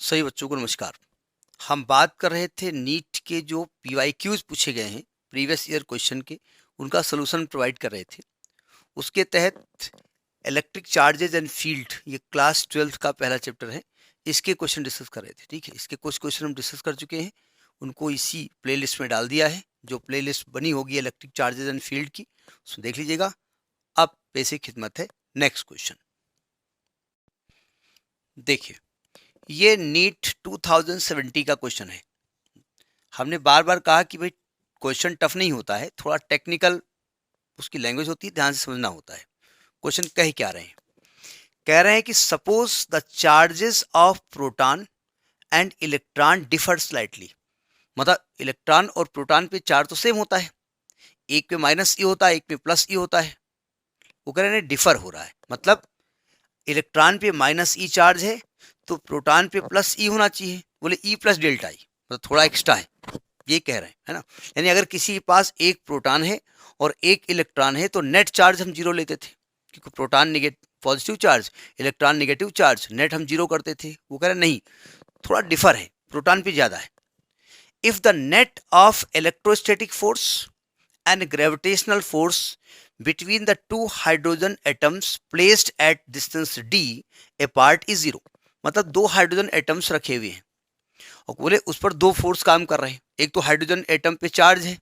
सही बच्चों को नमस्कार। हम बात कर रहे थे नीट के जो पीवाईक्यूज पूछे गए हैं प्रीवियस ईयर क्वेश्चन के, उनका सोल्यूशन प्रोवाइड कर रहे थे। उसके तहत इलेक्ट्रिक चार्जेज एंड फील्ड, ये क्लास 12th का पहला चैप्टर है, इसके क्वेश्चन डिस्कस कर रहे थे। ठीक है, इसके कुछ क्वेश्चन हम डिस्कस कर चुके हैं, उनको इसी प्लेलिस्ट में डाल दिया है। जो प्लेलिस्ट बनी होगी इलेक्ट्रिक चार्जेज एंड फील्ड की, उसमें देख लीजिएगा। अब बेसिक खिदमत है। नेक्स्ट क्वेश्चन देखिए, ये नीट 2070 का क्वेश्चन है। हमने बार बार कहा कि भाई क्वेश्चन टफ नहीं होता है, थोड़ा टेक्निकल उसकी लैंग्वेज होती है, ध्यान से समझना होता है। क्वेश्चन कह क्या रहे हैं? कह रहे हैं कि suppose the charges of proton and electron differ slightly. मतलब इलेक्ट्रॉन और प्रोटॉन पे चार्ज तो सेम होता है, एक पे माइनस ई होता है, एक पे प्लस ई होता है। वो कह रहे हैं डिफर हो रहा है, मतलब इलेक्ट्रॉन पे माइनस ई चार्ज है तो प्रोटॉन पे प्लस ई होना चाहिए। बोले ई प्लस डेल्टा ई, मतलब थोड़ा एक्स्ट्रा है, ये कह रहे हैं, है ना। यानी अगर किसी के पास एक प्रोटॉन है और एक इलेक्ट्रॉन है तो नेट चार्ज हम जीरो लेते थे, क्योंकि proton negative positive charge, electron negative charge, net हम जीरो करते थे। वो कह रहे नहीं, थोड़ा डिफर है, प्रोटॉन पे ज्यादा है। If the net of electrostatic force and gravitational force between the two hydrogen atoms placed at distance d apart is zero। मतलब दो हाइड्रोजन एटम्स रखे हुए हैं और बोले उस पर दो फोर्स काम कर रहे हैं। एक तो हाइड्रोजन एटम पे चार्ज है,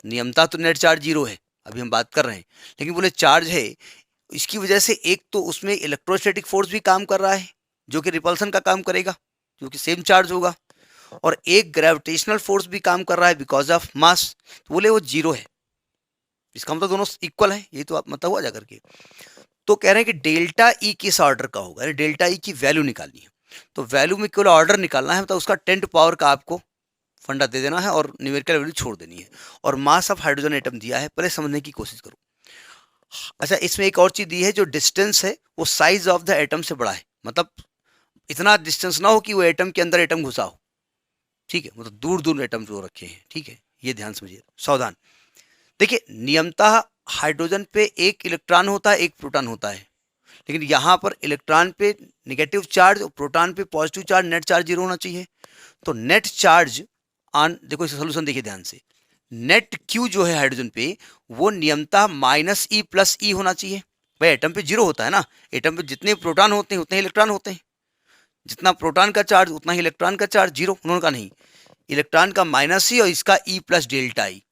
नियमता तो नेट चार्ज जीरो है, अभी हम बात कर रहे हैं, लेकिन बोले चार्ज है। इसकी वजह से एक तो उसमें इलेक्ट्रोस्टैटिक फोर्स भी काम कर रहा है जो कि रिपल्सन का काम करेगा, क्योंकि सेम चार्ज होगा, और एक ग्रेविटेशनल फोर्स भी काम कर रहा है बिकॉज ऑफ मास। तो बोले वो जीरो है, इसका मतलब दोनों इक्वल है। ये तो आप मतलब हुआ जा करके। तो कह रहे हैं कि डेल्टा ई किस ऑर्डर का होगा, डेल्टा ई की वैल्यू निकालनी है। तो वैल्यू में केवल ऑर्डर निकालना है, मतलब उसका 10 पावर का आपको फंडा दे देना है और न्यूमेरिकल वैल्यू छोड़ देनी है। और मास ऑफ हाइड्रोजन एटम दिया है, पहले समझने की कोशिश करो। अच्छा, इसमें एक और चीज दी है, जो डिस्टेंस है वो साइज ऑफ द एटम से बड़ा है। मतलब इतना डिस्टेंस ना हो कि वो एटम के अंदर एटम घुसा हो। ठीक है, मतलब दूर दूर एटम जो रखे हैं। ठीक है, ये ध्यान समझिए, सावधान। देखिए, नियमतः हाइड्रोजन पे एक इलेक्ट्रॉन होता है, एक प्रोटॉन होता है, लेकिन यहाँ पर इलेक्ट्रॉन पे नेगेटिव चार्ज और प्रोटॉन पे positive charge, net charge zero होना चाहिए। तो नेट चार्ज ऑन, देखो इसका सोल्यूशन देखिए ध्यान से। नेट क्यू जो है हाइड्रोजन पे, वो नियमतः माइनस ई प्लस ई होना चाहिए। भाई एटम पे जीरो होता है ना, एटम पे जितने प्रोटॉन होते हैं उतने इलेक्ट्रॉन होते हैं, जितना प्रोटॉन का चार्ज उतना ही इलेक्ट्रॉन का चार्ज। जीरो उन्होंने कहा नहीं, इलेक्ट्रॉन का माइनस ई और इसका ई प्लस डेल्टा ई।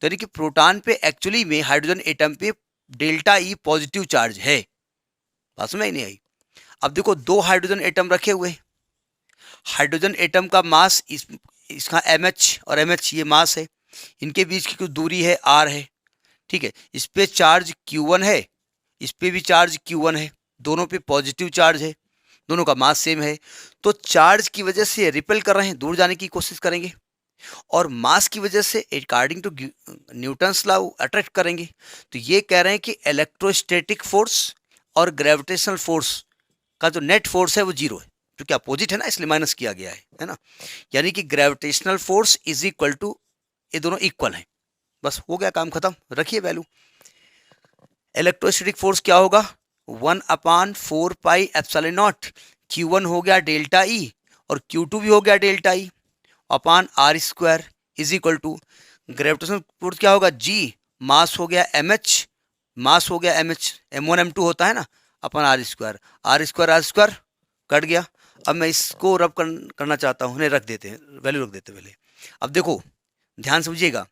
तो यानी कि प्रोटॉन पे एक्चुअली में हाइड्रोजन एटम पे डेल्टा ई पॉजिटिव चार्ज है। बात समझ नहीं आई? अब देखो, दो हाइड्रोजन एटम रखे हुए, हाइड्रोजन एटम का मास इसका MH और MH ये मास है, इनके बीच की कुछ दूरी है R है। ठीक है, इस पे चार्ज Q1 है, इस पे भी चार्ज Q1 है, दोनों पे पॉजिटिव चार्ज है, दोनों का मास सेम है। तो चार्ज की वजह से रिपेल कर रहे हैं, दूर जाने की कोशिश करेंगे, और मास की वजह से according to Newton's law attract करेंगे। तो ये कह रहे हैं कि इलेक्ट्रोस्टैटिक फोर्स और ग्रेविटेशनल फोर्स का जो नेट फोर्स है वो जीरो है, क्योंकि अपोजिट है ना, इसलिए माइनस किया गया है ना। यानी कि gravitational force is equal to, ये दोनों इक्वल हैं। बस हो गया काम खत्म, रखिए वैल्यू। इलेक्ट्रोस्टैटिक फोर्स क्या होगा? 1/4πε0। Q1 हो गया डेल्टा ई और Q2 भी हो गया delta E upon R² is equal to gravitational force क्या होगा? G, मास हो गया MH, मास हो गया MH, M1 M2 होता है ना, अपन R² कट गया। अब मैं इसको रब करना चाहता हूँ, रख देते हैं, वैल्यू रख देते हैं पहले। अब देखो ध्यान समझिएगा,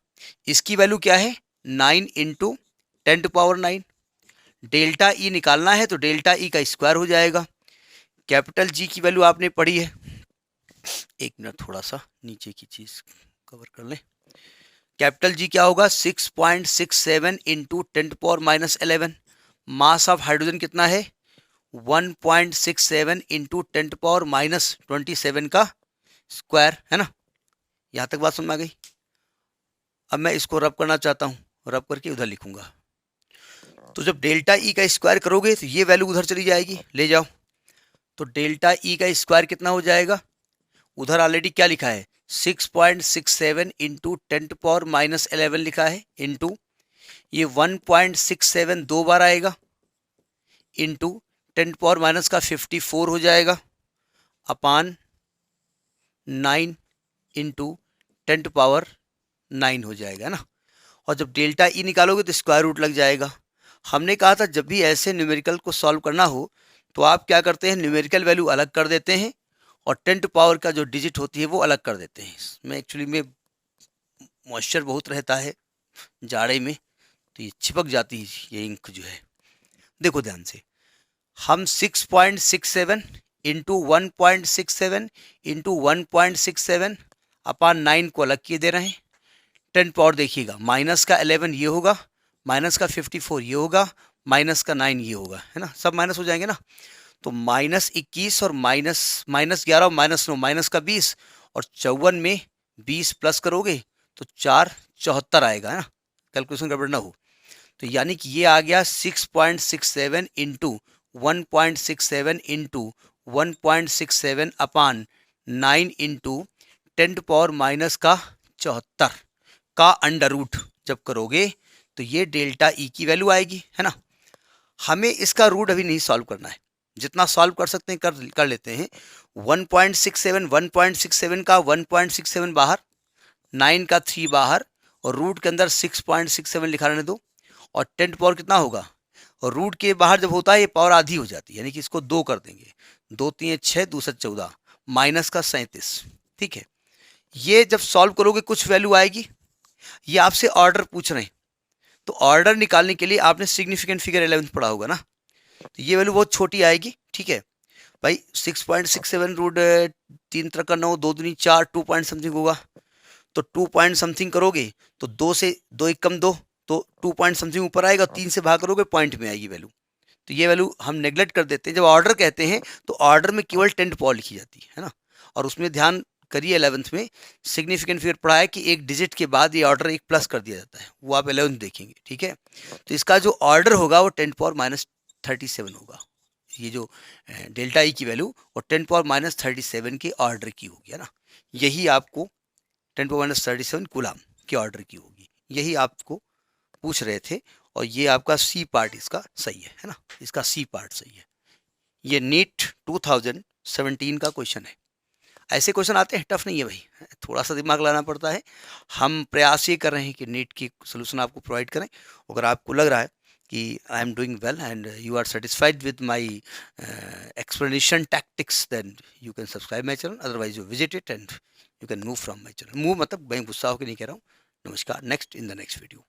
इसकी वैल्यू क्या है? 9 इंटू 10⁹। डेल्टा ई निकालना है तो डेल्टा ई का स्क्वायर हो जाएगा। कैपिटल जी की वैल्यू आपने पढ़ी है, एक मिनट थोड़ा सा नीचे की चीज कवर कर ले। कैपिटल जी क्या होगा? 6.67 इंटू 10⁻11। मास ऑफ हाइड्रोजन कितना है? 1.67 इंटू 10⁻27 का स्क्वायर, है ना। यहां तक बात समझ में आ गई? अब मैं इसको रब करना चाहता हूं, रब करके उधर लिखूंगा। तो जब डेल्टा ई का स्क्वायर करोगे तो ये वैल्यू उधर चली जाएगी, ले जाओ। तो डेल्टा ई का स्क्वायर कितना हो जाएगा? उधर ऑलरेडी क्या लिखा है? 6.67 इंटू 10⁻11 लिखा है, इंटू ये 1.67 दो बार आएगा, इंटू 10 पावर माइनस का 54 हो जाएगा, अपान 9 इंटू 10⁻9 हो जाएगा ना। और जब डेल्टा ई निकालोगे तो स्क्वायर रूट लग जाएगा। हमने कहा था जब भी ऐसे न्यूमेरिकल को सॉल्व करना हो तो आप क्या करते हैं, न्यूमेरिकल वैल्यू अलग कर देते हैं और 10 का जो डिजिट होती है वो अलग कर देते हैं। इसमें एक्चुअली में मॉइस्चर बहुत रहता है जाड़े में, तो ये चिपक जाती है ये इंक जो है। देखो ध्यान से, हम 6.67 इंटू 1.67 इंटू 1.67 अपान 9 को अलग किए दे रहे हैं। 10 पावर देखिएगा, माइनस का 11 ये होगा, माइनस का 54 ये होगा, माइनस का 9 ये होगा, है ना, सब माइनस हो जाएंगे ना। तो -21 और -11 और -9, माइनस का 20 और 54 में 20 प्लस करोगे तो 474 आएगा, है ना, कैलकुलेशन गड़बड़ ना हो। तो यानी कि ये आ गया 6.67 इंटू 1.67 इंटू 1.67 अपान 9 इंटू 10⁻⁻74 का अंडर रूट जब करोगे तो ये डेल्टा ई की वैल्यू आएगी, है ना। हमें इसका रूट अभी नहीं सॉल्व करना है, जितना सॉल्व कर सकते हैं कर लेते हैं। 1.67 का 1.67 बाहर, 9 का 3 बाहर और रूट के अंदर 6.67 लिखा रहने दो। और 10 पावर कितना होगा, और रूट के बाहर जब होता है ये पावर आधी हो जाती है, यानी कि इसको 2 कर देंगे, 2 3 6 2 7 14 माइनस का 37। ठीक है, ये जब सॉल्व करोगे कुछ वैल्यू आएगी। ये आपसे ऑर्डर पूछ रहे हैं, तो ऑर्डर निकालने के लिए आपने सिग्निफिकेंट फिगर 11 पढ़ा होगा ना, तो ये वैल्यू बहुत छोटी आएगी। ठीक है भाई, 6.67 रूट 3 तरह का 9, 2 दूनी 4, 2 पॉइंट समथिंग होगा। तो 2 पॉइंट समथिंग करोगे तो 2 से 2 एक कम 2, तो 2 पॉइंट समथिंग ऊपर आएगा, 3 से भाग करोगे पॉइंट में आएगी वैल्यू। तो ये वैल्यू हम नेग्लेक्ट कर देते हैं। जब ऑर्डर कहते हैं तो ऑर्डर में केवल 10 पावर लिखी जाती है ना। और उसमें ध्यान करिए 11th में सिग्निफिकेंट फिगर पढ़ा है कि एक डिजिट के बाद ये ऑर्डर एक प्लस कर दिया जाता है, वो आप 11th देखेंगे। ठीक है, तो इसका जो ऑर्डर होगा वो 10⁻⁻37 होगा। ये जो डेल्टा ई की वैल्यू वो 10⁻⁻37 के ऑर्डर की होगी, है ना। यही आपको 10⁻⁻37 कूलाम के ऑर्डर की होगी, यही आपको पूछ रहे थे। और ये आपका सी पार्ट इसका सही है ना, इसका सी पार्ट सही है। ये नीट 2017 का क्वेश्चन है। ऐसे क्वेश्चन आते हैं, टफ नहीं है भाई, थोड़ा सा दिमाग लाना पड़ता है। हम प्रयास ये कर रहे हैं कि नीट की सोल्यूशन आपको प्रोवाइड करें। अगर आपको लग रहा है कि I am doing well and you are satisfied with my explanation tactics, then you can subscribe my channel, otherwise you visit it and you can move from my channel. Move मतलब मैं गुस्सा होकर नहीं कह रहा हूँ। नमस्कार, next in the next video.